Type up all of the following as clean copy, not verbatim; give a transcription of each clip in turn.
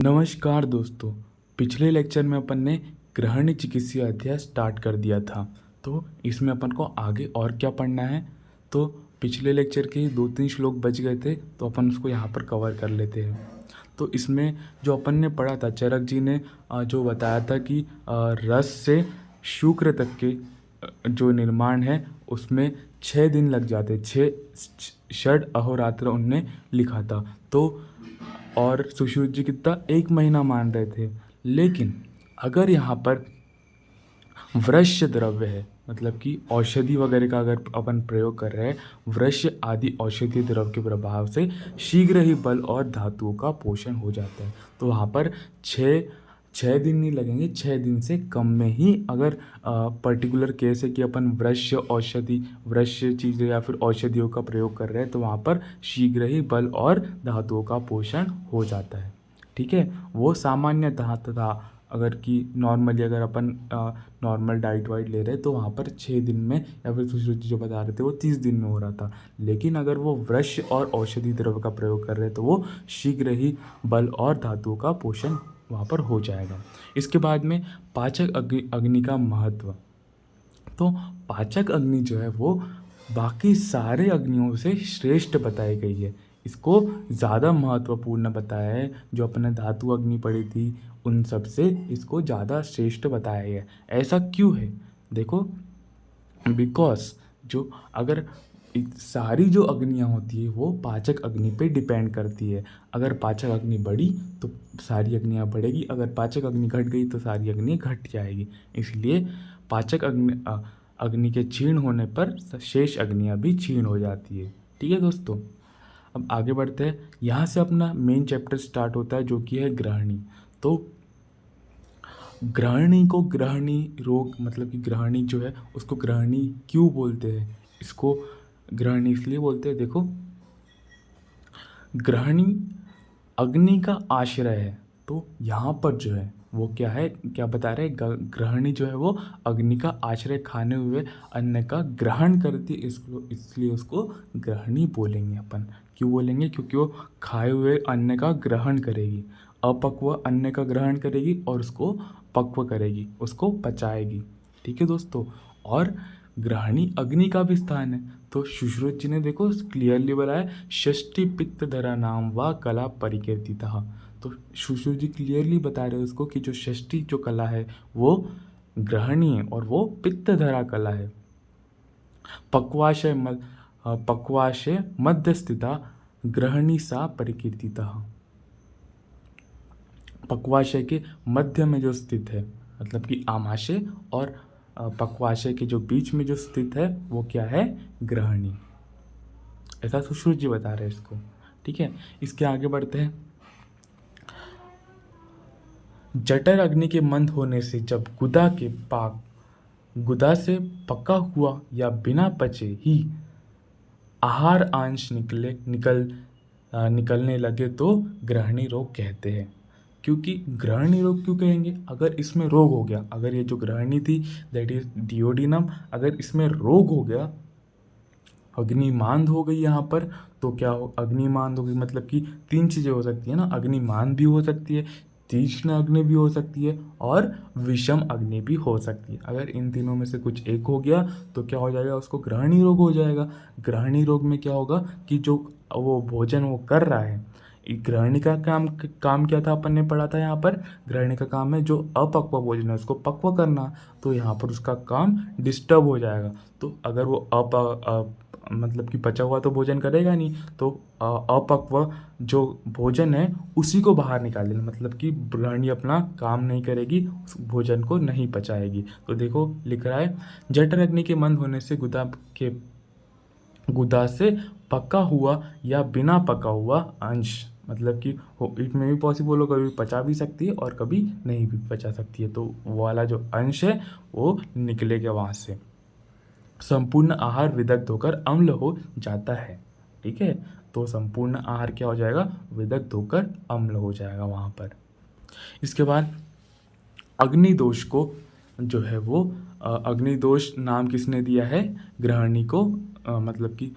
नमस्कार दोस्तों। पिछले लेक्चर में अपन ने ग्रहणी चिकित्सीय अध्याय स्टार्ट कर दिया था। तो इसमें अपन को आगे और क्या पढ़ना है, तो पिछले लेक्चर के 2-3 श्लोक बच गए थे, तो अपन उसको यहाँ पर कवर कर लेते हैं। तो इसमें जो अपन ने पढ़ा था, चरक जी ने जो बताया था कि रस से शुक्र तक के जो निर्माण है उसमें 6 दिन लग जाते, 6 अहोरात्र उनने लिखा था। तो और सुश्रुत जी कितना 1 महीना मान रहे थे। लेकिन अगर यहाँ पर वृक्ष द्रव्य है, मतलब कि औषधि वगैरह का अगर अपन प्रयोग कर रहे हैं, वृक्ष आदि औषधीय द्रव्य के प्रभाव से शीघ्र ही बल और धातुओं का पोषण हो जाता है। तो वहाँ पर 6 दिन नहीं लगेंगे, 6 दिन से कम में ही अगर पर्टिकुलर केस है कि अपन वृक्ष चीज़ें या फिर औषधियों का प्रयोग कर रहे हैं, तो वहाँ पर शीघ्र ही बल और धातुओं का पोषण हो जाता है। ठीक है, वो सामान्यतः तथा अगर कि नॉर्मली अगर अपन नॉर्मल डाइट वाइट ले रहे हैं तो वहाँ पर 6 दिन में, या फिर सुश्रुत जी जो बता रहे थे वो 30 दिन में हो रहा था। लेकिन अगर वो वृक्ष और औषधि द्रव्य का प्रयोग कर रहे हैं तो वो शीघ्र ही बल और धातुओं का पोषण वहाँ पर हो जाएगा। इसके बाद में पाचक अग्नि का महत्व। तो पाचक अग्नि जो है वो बाकी सारे अग्नियों से श्रेष्ठ बताई गई है। इसको ज़्यादा महत्वपूर्ण बताया है। जो अपने धातु अग्नि पढ़ी थी उन सब से इसको ज़्यादा श्रेष्ठ बताया है। ऐसा क्यों है? देखो, बिकॉज जो अगर सारी जो अग्नियाँ होती है वो पाचक अग्नि पे डिपेंड करती है। अगर पाचक अग्नि बढ़ी तो सारी अग्नियाँ बढ़ेगी, अगर पाचक अग्नि घट गई तो सारी अग्नि घट जाएगी। इसलिए पाचक अग्नि के क्षीण होने पर शेष अग्नियाँ भी क्षीण हो जाती है। ठीक है दोस्तों, अब आगे बढ़ते हैं। यहाँ से अपना मेन चैप्टर स्टार्ट होता है जो कि है ग्रहणी। तो ग्रहणी को ग्रहणी रोग, मतलब कि ग्रहणी जो है उसको ग्रहणी क्यों बोलते हैं? इसको ग्रहणी इसलिए बोलते हैं, देखो, ग्रहणी अग्नि का आश्रय है। तो यहाँ पर जो है वो क्या है, क्या बता रहे हैं, ग्रहणी जो है वो अग्नि का आश्रय खाने हुए अन्न का ग्रहण करती है, इसलिए उसको ग्रहणी बोलेंगे अपन। क्यों बोलेंगे? क्योंकि वो खाए हुए अन्न का ग्रहण करेगी, अपक्व अन्न का ग्रहण करेगी और उसको पक्व करेगी, उसको पचाएगी। ठीक है दोस्तों, और ग्रहणी अग्नि का भी स्थान है। तो सुश्रुत जी ने देखो क्लियरली बताया, षष्ठी पित्त धरा नाम व कला परिकीर्तितः। तो सुश्रुत जी क्लियरली बता रहे हैं उसको कि जो षष्ठी जो कला है वो ग्रहणी है और वो पित्त धरा कला है। पक्वाशय मध्य स्थिता ग्रहणी सा परिकीर्तितः। पक्वाशय के मध्य में जो स्थित है, मतलब कि आमाशय और पक्वाशय के जो बीच में जो स्थित है वो क्या है? ग्रहणी। ऐसा सुश्रुत जी बता रहे हैं इसको। ठीक है, इसके आगे बढ़ते हैं। जठर अग्नि के मंद होने से जब गुदा से पका हुआ या बिना पचे ही आहार अंश निकलने लगे तो ग्रहणी रोग कहते हैं। क्योंकि ग्रहणी रोग क्यों कहेंगे? अगर इसमें रोग हो गया, अगर ये जो ग्रहणी थी दैट इज डियोडिनम, अगर इसमें रोग हो गया, अग्निमांद हो गई यहाँ पर, तो क्या हो? अग्निमांद हो गई मतलब कि 3 चीज़ें हो सकती है ना, अग्निमांद भी हो सकती है, तीक्ष्ण अग्नि भी हो सकती है और विषम अग्नि भी हो सकती है। अगर इन तीनों में से कुछ एक हो गया तो क्या हो जाएगा? उसको ग्रहणी रोग हो जाएगा। ग्रहणी रोग में क्या होगा कि जो वो भोजन वो कर रहा है, ग्रहणी का काम क्या था? अपन ने पढ़ा था यहाँ पर, ग्रहणी का काम है जो अपक्व भोजन है उसको पक्व करना। तो यहाँ पर उसका काम डिस्टर्ब हो जाएगा। तो अगर वो मतलब कि पचा हुआ तो भोजन करेगा नहीं, तो अपक्व जो भोजन है उसी को बाहर निकाल देना, मतलब कि ग्रहणी अपना काम नहीं करेगी, उस भोजन को नहीं पचाएगी। तो देखो लिख रहा है, जठर अग्नि के मंद होने से गुदा से पका हुआ या बिना पका हुआ अंश, मतलब कि इसमें भी पॉसिबल हो, कभी पचा भी सकती है और कभी नहीं भी पचा सकती है, तो वो वाला जो अंश है वो निकलेगा वहाँ से। संपूर्ण आहार विदग्ध होकर अम्ल हो जाता है। ठीक है, तो संपूर्ण आहार क्या हो जाएगा? विदग्ध होकर अम्ल हो जाएगा वहाँ पर। इसके बाद अग्निदोष को जो है वो अग्निदोष नाम किसने दिया है? ग्रहणी को, मतलब कि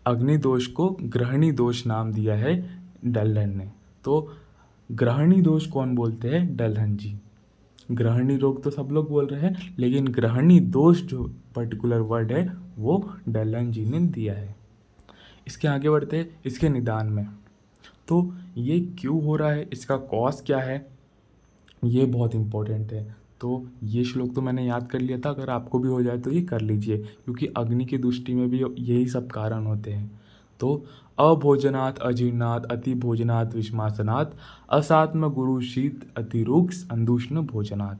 अग्निदोष को ग्रहणी दोष नाम दिया है डल्लन ने। तो ग्रहणी दोष कौन बोलते हैं? डलहन जी। ग्रहणी रोग तो सब लोग बोल रहे हैं, लेकिन ग्रहणी दोष जो पर्टिकुलर वर्ड है वो डलहन जी ने दिया है। इसके आगे बढ़ते हैं इसके निदान में। तो ये क्यों हो रहा है, इसका कॉज क्या है, ये बहुत इम्पोर्टेंट है। तो ये श्लोक तो मैंने याद कर लिया था, अगर आपको भी हो जाए तो ये कर लीजिए, क्योंकि अग्नि की दृष्टि में भी यही सब कारण होते हैं। तो अभोजनात् अजीर्णात् अति भोजनात् विषमासनात् असात्म गुरु शीत अतिरुक्ष अंदुष्ण भोजनात्।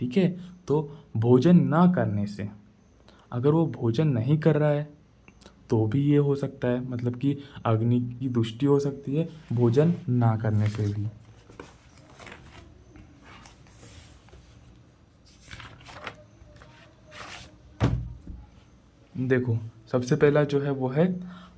ठीक है, तो भोजन ना करने से, अगर वो भोजन नहीं कर रहा है तो भी ये हो सकता है, मतलब कि अग्नि की दृष्टि हो सकती है भोजन ना करने से भी। देखो, सबसे पहला जो है वो है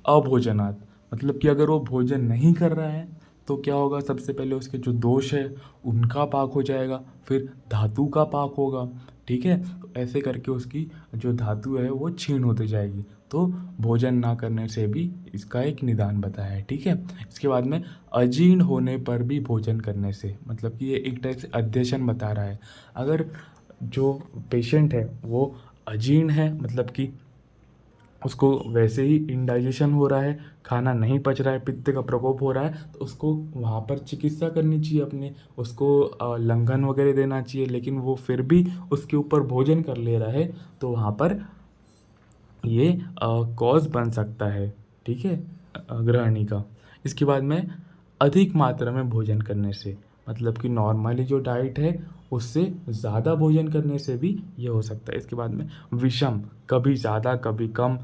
अभोजनात्, मतलब कि अगर वो भोजन नहीं कर रहा है तो क्या होगा, सबसे पहले उसके जो दोष है उनका पाक हो जाएगा, फिर धातु का पाक होगा। ठीक है, तो ऐसे करके उसकी जो धातु है वो क्षीण होती जाएगी। तो भोजन ना करने से भी इसका एक निदान बताया है। ठीक है, इसके बाद में अजीर्ण होने पर भी भोजन करने से, मतलब कि ये एक टाइप से अध्ययन बता रहा है। अगर जो पेशेंट है वो अजीर्ण है, मतलब कि उसको वैसे ही इंडाइजेशन हो रहा है, खाना नहीं पच रहा है, पित्त का प्रकोप हो रहा है, तो उसको वहाँ पर चिकित्सा करनी चाहिए अपने, उसको लंघन वगैरह देना चाहिए। लेकिन वो फिर भी उसके ऊपर भोजन कर ले रहा है, तो वहाँ पर ये कॉज बन सकता है। ठीक है, ग्रहणी का। इसके बाद में अधिक मात्रा में भोजन करने से, मतलब कि नॉर्मली जो डाइट है उससे ज़्यादा भोजन करने से भी ये हो सकता है। इसके बाद में विषम, कभी ज़्यादा कभी कम,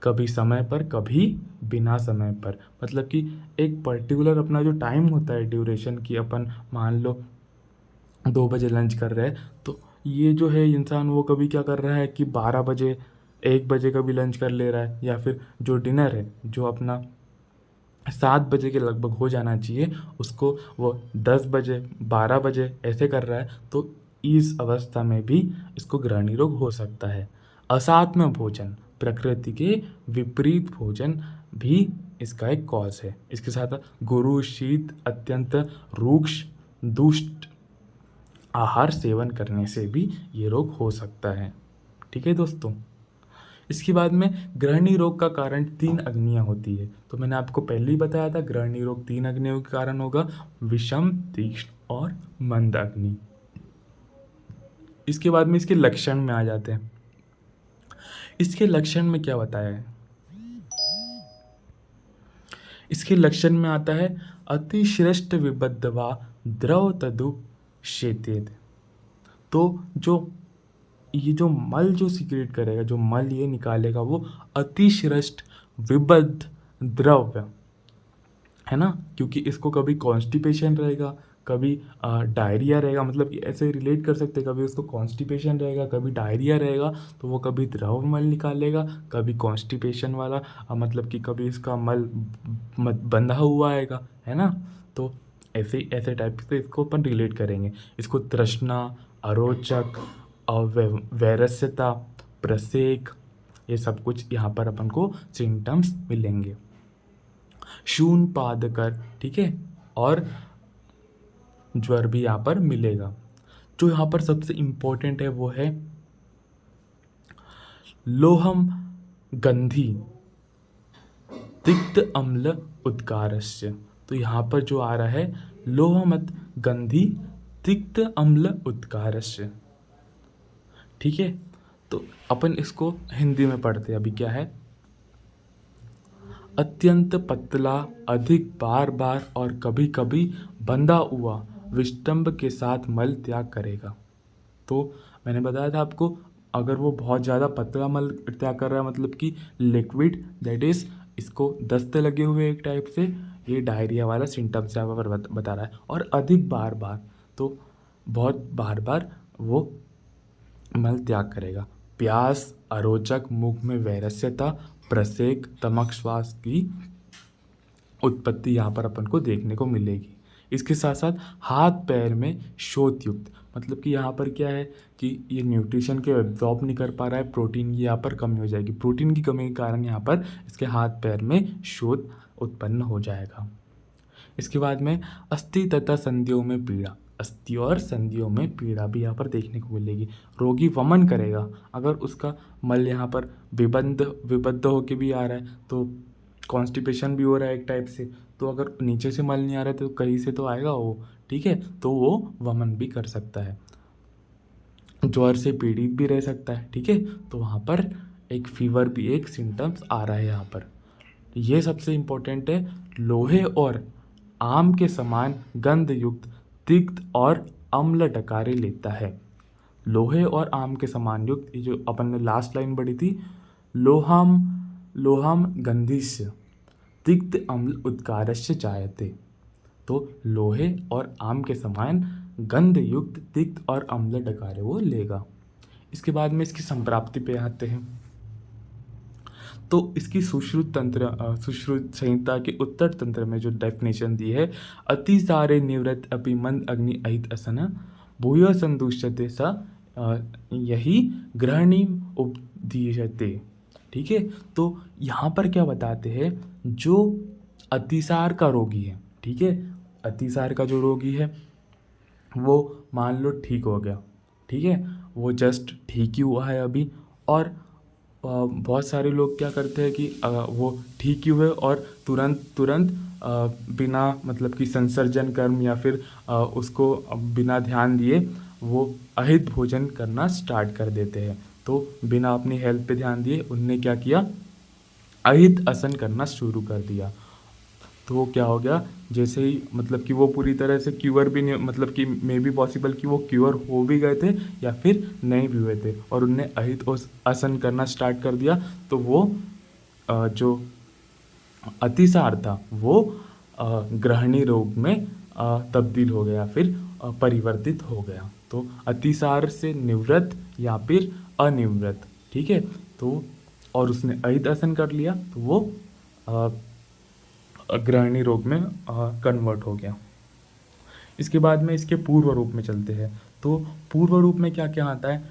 कभी समय पर कभी बिना समय पर, मतलब कि एक पर्टिकुलर अपना जो टाइम होता है ड्यूरेशन की, अपन मान लो 2 बजे लंच कर रहे हैं, तो ये जो है इंसान वो कभी क्या कर रहा है कि 12 बजे 1 बजे का भी लंच कर ले रहा है, या फिर जो डिनर है जो अपना 7 बजे के लगभग हो जाना चाहिए उसको वो 10 बजे 12 बजे ऐसे कर रहा है। तो इस अवस्था में भी इसको ग्रहणी रोग हो सकता है। असात्म भोजन, प्रकृति के विपरीत भोजन भी इसका एक कॉज है। इसके साथ गुरु शीत अत्यंत रूक्ष दुष्ट आहार सेवन करने से भी ये रोग हो सकता है। ठीक है दोस्तों, इसके बाद में ग्रहणी रोग का कारण 3 अग्नियाँ होती है। तो मैंने आपको पहले ही बताया था ग्रहणी रोग 3 अग्नियों के कारण होगा, विषम, तीक्ष्ण और मंद अग्नि। इसके बाद में इसके लक्षण में आ जाते हैं। इसके लक्षण में क्या बताया है, इसके लक्षण में आता है अतिश्रेष्ठ विबद्धवा द्रव तदु शेतेद। तो जो ये जो मल जो सीक्रेट करेगा, जो मल ये निकालेगा, वो अतिश्रेष्ठ विबद्ध द्रव्य है ना, क्योंकि इसको कभी कॉन्स्टिपेशन रहेगा, कभी डायरिया रहेगा, मतलब ऐसे रिलेट कर सकते हैं, कभी उसको कॉन्स्टिपेशन रहेगा, कभी डायरिया रहेगा, तो वो कभी द्रव मल निकालेगा, कभी कॉन्स्टिपेशन वाला मतलब कि कभी इसका मल बंधा हुआ आएगा, है ना। तो ऐसे ऐसे टाइप से इसको अपन रिलेट करेंगे। इसको तृष्णा, अरोचक, वैरस्यता, प्रसेक, ये सब कुछ यहाँ पर अपन को सिम्टम्स मिलेंगे। शून पादकर, ठीक है, और ज्वर भी यहाँ पर मिलेगा। जो यहाँ पर सबसे इम्पोर्टेंट है वो है लोहम गंधी तिक्त अम्ल उद्गारस्य। तो यहाँ पर जो आ रहा है लोहमत गंधी तिक्त अम्ल उद्गारस्य। ठीक है, तो अपन इसको हिंदी में पढ़ते हैं। अभी क्या है, अत्यंत पतला, अधिक बार बार और कभी कभी बंधा हुआ विष्टम्भ के साथ मल त्याग करेगा। तो मैंने बताया था आपको, अगर वो बहुत ज़्यादा पतला मल त्याग कर रहा है, मतलब कि लिक्विड, दैट इज़ इसको दस्ते लगे हुए एक टाइप से, ये डायरिया वाला सिम्टम्स यहाँ पर बता रहा है। और अधिक बार बार, तो बहुत बार बार वो मल त्याग करेगा। प्यास, अरोचक, मुख में वैरस्यता, प्रसेक, तमक श्वास की उत्पत्ति यहाँ पर अपन को देखने को मिलेगी। इसके साथ साथ हाथ पैर में शोथ युक्त, मतलब कि यहाँ पर क्या है कि ये न्यूट्रिशन के एब्जॉर्ब नहीं कर पा रहा है, प्रोटीन की यहाँ पर कमी हो जाएगी। प्रोटीन की कमी के कारण यहाँ पर इसके हाथ पैर में शोथ उत्पन्न हो जाएगा। इसके बाद में अस्थि तथा संधियों में पीड़ा, अस्थि और संधियों में पीड़ा भी यहाँ पर देखने को मिलेगी। रोगी वमन करेगा, अगर उसका मल यहाँ पर विबद्ध होके भी आ रहा है तो कॉन्स्टिपेशन भी हो रहा है एक टाइप से, तो अगर नीचे से मल नहीं आ रहा है तो कहीं से तो आएगा वो, ठीक है, तो वो वमन भी कर सकता है। ज्वर से पीड़ित भी रह सकता है, ठीक है, तो वहाँ पर एक फीवर भी एक सिम्टम्स आ रहा है यहाँ पर। ये सबसे इम्पोर्टेंट है। लोहे और आम के समान गंध युक्त तिक्त और अम्ल डकारे लेता है। लोहे और आम के समान युक्त, ये जो अपन ने लास्ट लाइन पढ़ी थी, लोहाम लोहाम गंधिस्य तिक्त अम्ल उत्कारस्य जायते, तो लोहे और आम के समान गंध युक्त तिक्त और अम्ल डकारे वो लेगा। इसके बाद में इसकी संप्राप्ति पे आते हैं। तो इसकी सुश्रुत संहिता के उत्तर तंत्र में जो डेफिनेशन दी है, अति सारे निवृत्त अपि मंद अग्नि अहित असन भूय संदुष्यते सा यही ग्रहणी उपदीयते, ठीक है। तो यहाँ पर क्या बताते हैं, जो अतिसार का रोगी है, ठीक है, अतिसार का जो रोगी है वो मान लो ठीक हो गया, ठीक है, वो जस्ट ठीक ही हुआ है अभी, और बहुत सारे लोग क्या करते हैं कि वो ठीक ही हुए और तुरंत बिना मतलब कि संसर्जन कर्म या फिर उसको बिना ध्यान दिए वो अहित भोजन करना स्टार्ट कर देते हैं। तो बिना अपनी हेल्थ पे ध्यान दिए उनने क्या किया, अहित आसन करना शुरू कर दिया। तो वो क्या हो गया, जैसे ही मतलब कि वो पूरी तरह से क्यूअर भी नहीं, मतलब कि मे बी पॉसिबल कि वो क्यूअर हो भी गए थे या फिर नहीं भी हुए थे, और उनने अहित आसन करना स्टार्ट कर दिया, तो वो जो अतिसार था वो ग्रहणी रोग में तब्दील हो गया, फिर परिवर्तित हो गया। तो अतिसार से निवृत्त या फिर अनिवृत्त, ठीक है, तो और उसने अहित आसन कर लिया तो वो ग्रहणी रोग में कन्वर्ट हो गया। इसके बाद में इसके पूर्व रूप में चलते हैं। तो पूर्व रूप में क्या क्या आता है,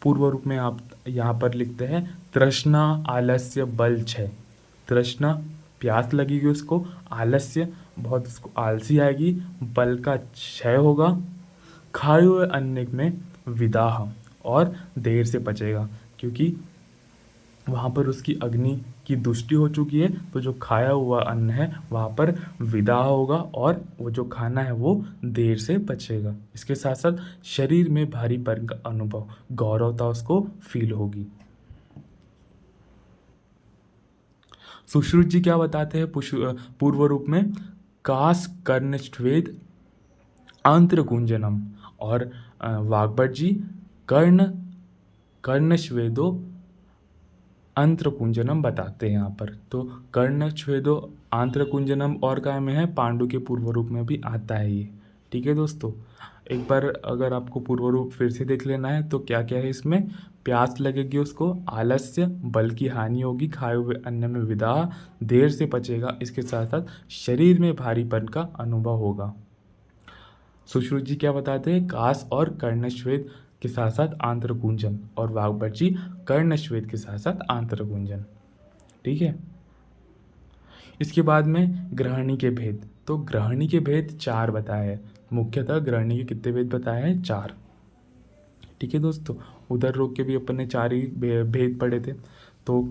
पूर्व रूप में आप यहाँ पर लिखते हैं तृष्णा आलस्य बल क्षय। तृष्णा प्यास लगेगी उसको, आलस्य बहुत उसको आलसी आएगी, बल का क्षय होगा, खाए हुए अन्न में विदाह और देर से पचेगा, क्योंकि वहाँ पर उसकी अग्नि की दुष्टि हो चुकी है, तो जो खाया हुआ अन्न है वहाँ पर विदा होगा और वो जो खाना है वो देर से पचेगा। इसके साथ साथ शरीर में भारीपन का अनुभव, गौरवता उसको फील होगी। सुश्रुत जी क्या बताते हैं पूर्व रूप में, कास कर्ण श्वेद आंत्र गुंजनम, और वाग्भट जी कर्ण श्वेदो अंत्रकुंजनम बताते हैं यहाँ पर। तो कर्ण छेदो आंत्रकुंजनम और काय में है, पांडु के पूर्व रूप में भी आता है ये, ठीक है दोस्तों। एक बार अगर आपको पूर्व रूप फिर से देख लेना है तो क्या क्या है इसमें, प्यास लगेगी उसको, आलस्य, बल की हानि होगी, खाए हुए अन्न में विदाह, देर से पचेगा, इसके साथ साथ शरीर में भारीपन का अनुभव होगा। सुश्रुत जी क्या बताते हैं, कास और कर्णश्वेद के साथ साथ आंत्रकुंजन, और वाग्भट जी कर्णश्वेद के साथ साथ आंत्रकुंजन, ठीक है। इसके बाद में ग्रहणी के भेद। तो ग्रहणी के भेद 4 बताए हैं, मुख्यतः ग्रहणी के कितने भेद बताए हैं, 4, ठीक है दोस्तों। उधर रोग के भी अपन ने 4 ही भेद पढ़े थे। तो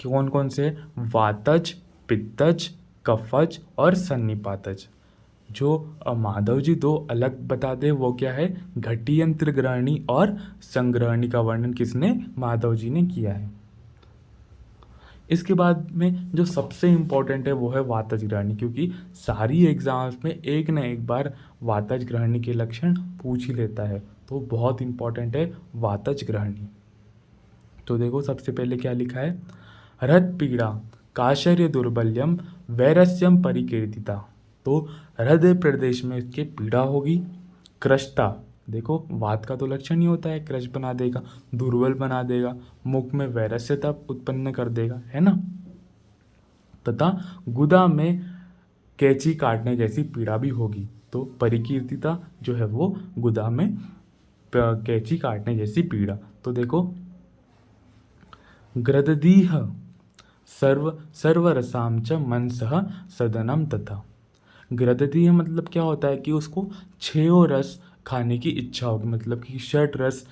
कौन कौन से, वातज, पित्तज, कफज और सन्निपातज। जो माधव जी 2 अलग बता दे वो क्या है, घटी यंत्र ग्रहणी और संग्रहणी का वर्णन किसने, माधव जी ने किया है। इसके बाद में जो सबसे इम्पोर्टेंट है वो है वातज ग्रहणी, क्योंकि सारी एग्जाम्स में एक न एक बार वातज ग्रहणी के लक्षण पूछ ही लेता है, तो बहुत इम्पोर्टेंट है वातज ग्रहणी। तो देखो सबसे पहले क्या लिखा है, हृद पीड़ा काशर्य दुर्बल्यम वैरस्यम परिकीर्तिता। तो हृदय प्रदेश में इसके पीड़ा होगी, कृष्टता, देखो वात का तो लक्षण ही होता है, क्रश बना देगा, दुर्बल बना देगा, मुख में वैरस्यता उत्पन्न कर देगा, है ना, तथा गुदा में कैंची काटने जैसी पीड़ा भी होगी। तो परिकीर्तिता जो है वो गुदा में कैंची काटने जैसी पीड़ा। तो देखो ग्रददीह सर्वरसाम च मनसः सदनम तथा, ग्रदति है मतलब क्या होता है कि उसको 6 रस खाने की इच्छा होगी, मतलब कि 6 रस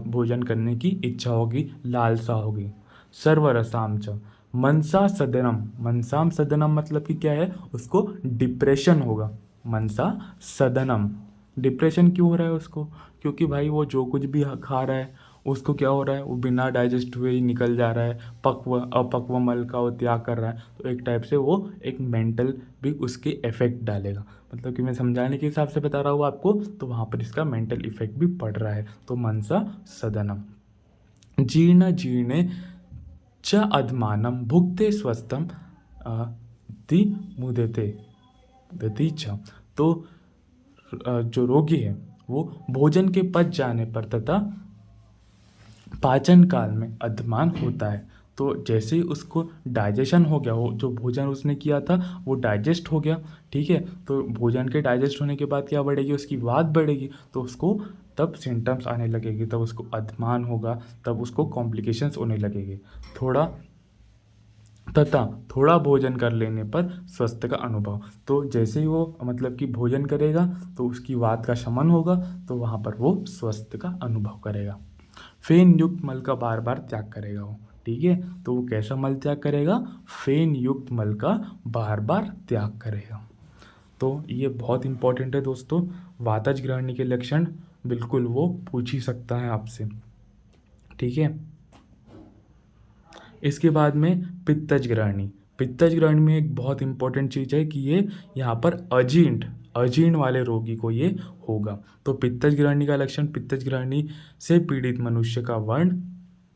भोजन करने की इच्छा होगी, लालसा होगी। सर्वरसाम च मनसा सदनम, मनसाम सदनम मतलब कि क्या है, उसको डिप्रेशन होगा। मनसा सदनम, डिप्रेशन क्यों हो रहा है उसको, क्योंकि भाई वो जो कुछ भी खा रहा है उसको क्या हो रहा है, वो बिना डाइजेस्ट हुए ही निकल जा रहा है, पक्व अपक्व मल का वो त्याग कर रहा है। तो एक टाइप से वो एक मेंटल भी उसके इफेक्ट डालेगा, मतलब कि मैं समझाने के हिसाब से बता रहा हूँ आपको, तो वहाँ पर इसका मेंटल इफेक्ट भी पड़ रहा है। तो मनसा सदनम। जीर्ण जीर्णे च अधमानम भुक्ते स्वस्थम ति मुदते मुदति च। तो जो रोगी है वो भोजन के पच जाने पर तथा पाचन काल में अधमान होता है। तो जैसे ही उसको डाइजेशन हो गया, वो जो भोजन उसने किया था वो डाइजेस्ट हो गया, ठीक है, तो भोजन के डाइजेस्ट होने के बाद क्या बढ़ेगी, उसकी वात बढ़ेगी, तो उसको तब सिम्टम्स आने लगेगी, तब उसको अधमान होगा, तब उसको कॉम्प्लिकेशंस होने लगेंगे। थोड़ा तथा थोड़ा भोजन कर लेने पर स्वस्थ का अनुभव। तो जैसे ही वो मतलब कि भोजन करेगा तो उसकी वात का शमन होगा, तो वहाँ पर वो स्वस्थ का अनुभव करेगा। फेन युक्त मल का बार बार त्याग करेगा वो, ठीक है, तो वो कैसा मल त्याग करेगा, फेन युक्त मल का बार बार त्याग करेगा। तो ये बहुत इंपॉर्टेंट है दोस्तों, वातज ग्रहणी के लक्षण बिल्कुल वो पूछ ही सकता है आपसे, ठीक है। इसके बाद में पित्तज ग्रहणी। पित्तज ग्रहणी में एक बहुत इंपॉर्टेंट चीज़ है कि ये यहाँ पर अजीर्ण वाले रोगी को ये होगा। तो पित्तज ग्रहणी का लक्षण, पित्तज ग्रहणी से पीड़ित मनुष्य का वर्ण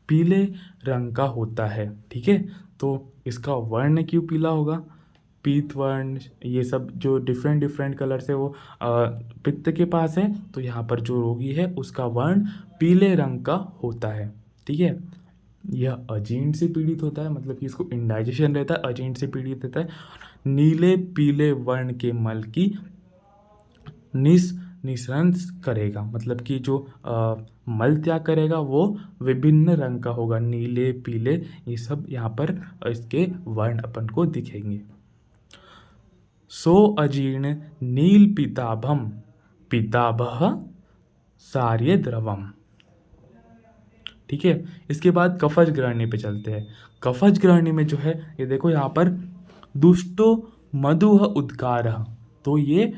पीले रंग का होता है, ठीक है। तो इसका वर्ण क्यों पीला होगा, पीत वर्ण, ये सब जो डिफरेंट डिफरेंट कलर से वो पित्त के पास है, तो यहाँ पर जो रोगी है उसका वर्ण पीले रंग का होता है, ठीक है। यह अजीर्ण से पीड़ित होता है, मतलब कि इसको इंडाइजेशन रहता है, अजीर्ण से पीड़ित रहता है। नीले पीले वर्ण के मल की निस्रंस करेगा, मतलब कि जो मल त्याग करेगा वो विभिन्न रंग का होगा, नीले पीले ये सब यहाँ पर इसके वर्ण अपन को दिखेंगे। सो अजीर्ण नील पीताभम पीताभः सार्य द्रवम, ठीक है। इसके बाद कफज ग्रहणी पे चलते हैं। कफज ग्रहणी में जो है ये देखो यहाँ पर दुष्टो मधुह उद्गार, तो ये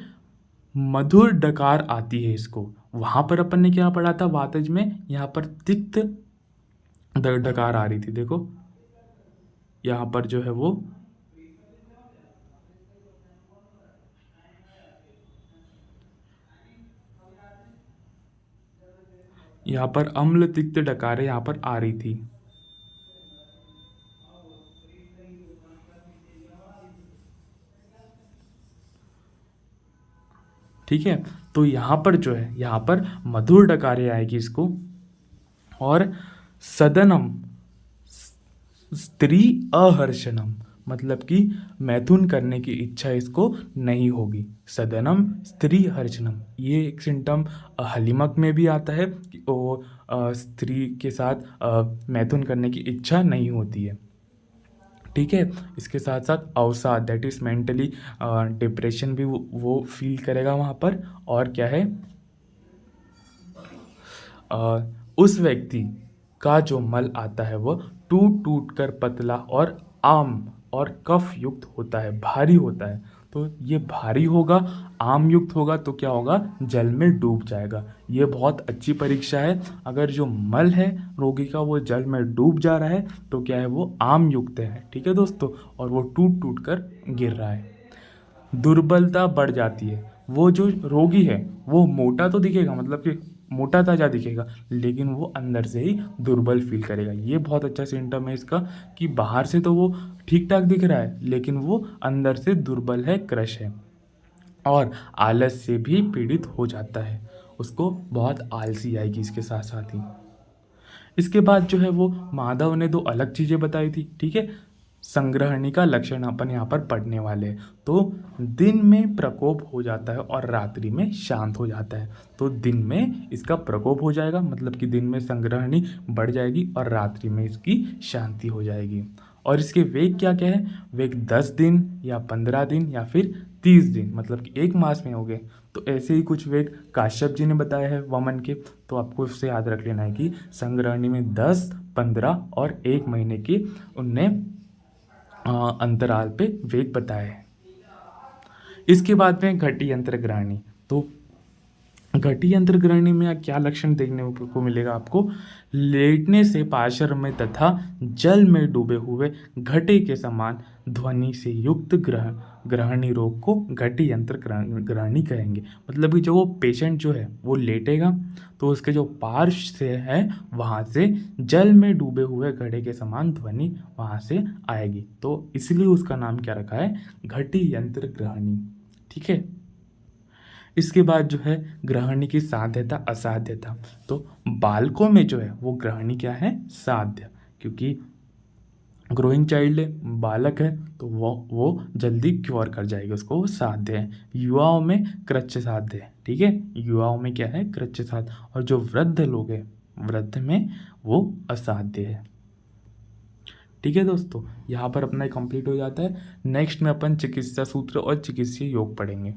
मधुर डकार आती है इसको। वहाँ पर अपन ने क्या पढ़ा था वातज में, यहाँ पर तिक्त डकार आ रही थी, देखो यहाँ पर जो है वो यहाँ पर अम्ल तिक्त डकारें यहाँ पर आ रही थी, ठीक है। तो यहाँ पर जो है यहाँ पर मधुर डकारें आएगी इसको। और सदनम स्त्री अहर्षणम, मतलब कि मैथुन करने की इच्छा इसको नहीं होगी। सदनम स्त्री हर्षणम, ये एक सिम्टम हलीमक में भी आता है कि वो स्त्री के साथ मैथुन करने की इच्छा नहीं होती है, ठीक है। इसके साथ साथ अवसाद, दैट इज मेंटली डिप्रेशन भी वो फील करेगा वहाँ पर। और क्या है, उस व्यक्ति का जो मल आता है वो टूट टूट कर पतला और आम और कफ युक्त होता है, भारी होता है। तो ये भारी होगा, आम युक्त होगा, तो क्या होगा, जल में डूब जाएगा। ये बहुत अच्छी परीक्षा है। अगर जो मल है रोगी का वो जल में डूब जा रहा है तो क्या है, वो आम युक्त है, ठीक है दोस्तों, और वो टूट टूट कर गिर रहा है। दुर्बलता बढ़ जाती है, वो जो रोगी है वो मोटा तो दिखेगा, मतलब कि मोटा ताजा दिखेगा, लेकिन वो अंदर से ही दुर्बल फील करेगा। ये बहुत अच्छा सिम्टम है इसका कि बाहर से तो वो ठीक ठाक दिख रहा है लेकिन वो अंदर से दुर्बल है, क्रश है। और आलस से भी पीड़ित हो जाता है, उसको बहुत आलसी आएगी इसके साथ साथ ही। इसके बाद जो है वो माधव ने दो अलग चीज़ें बताई थी, ठीक है। संग्रहणी का लक्षण अपन यहाँ पर पढ़ने वाले हैं। तो दिन में प्रकोप हो जाता है और रात्रि में शांत हो जाता है। तो दिन में इसका प्रकोप हो जाएगा, मतलब कि दिन में संग्रहणी बढ़ जाएगी और रात्रि में इसकी शांति हो जाएगी। और इसके वेग क्या क्या है, वेग 10 दिन या 15 दिन या फिर 30 दिन, मतलब कि 1 मास में हो गए। तो ऐसे ही कुछ वेग काश्यप जी ने बताया है वामन के। तो आपको इससे याद रख लेना है कि संग्रहणी में 10, 15 और 1 महीने की उनने अंतराल पे वेग बताए हैं। इसके बाद में घटी यंत्रग्रहणी। तो घटी यंत्रग्रहणी में क्या लक्षण देखने को मिलेगा आपको? लेटने से पार्श्व में तथा जल में डूबे हुए घटे के समान ध्वनि से युक्त ग्रहणी रोग को घटी यंत्र ग्रहणी कहेंगे। मतलब कि जो वो पेशेंट जो है वो लेटेगा तो उसके जो पार्श्व से है वहाँ से जल में डूबे हुए घड़े के समान ध्वनि वहाँ से आएगी। तो इसलिए उसका नाम क्या रखा है? घटी यंत्र ग्रहणी। ठीक है। इसके बाद जो है ग्रहणी की साध्यता असाध्यता। तो बालकों में जो है वो ग्रहणी क्या है? साध्य, क्योंकि ग्रोइंग चाइल्ड है, बालक है, तो वो जल्दी क्योर कर जाएगी, उसको वो साध्य है। युवाओं में कृच्छ साध्य है। ठीक है, युवाओं में क्या है? कृच्छ साध्य। और जो वृद्ध लोग हैं, वृद्ध में वो असाध्य है। ठीक है दोस्तों, यहाँ पर अपना कंप्लीट हो जाता है। नेक्स्ट में अपन चिकित्सा सूत्र और चिकित्सीय योग पढ़ेंगे।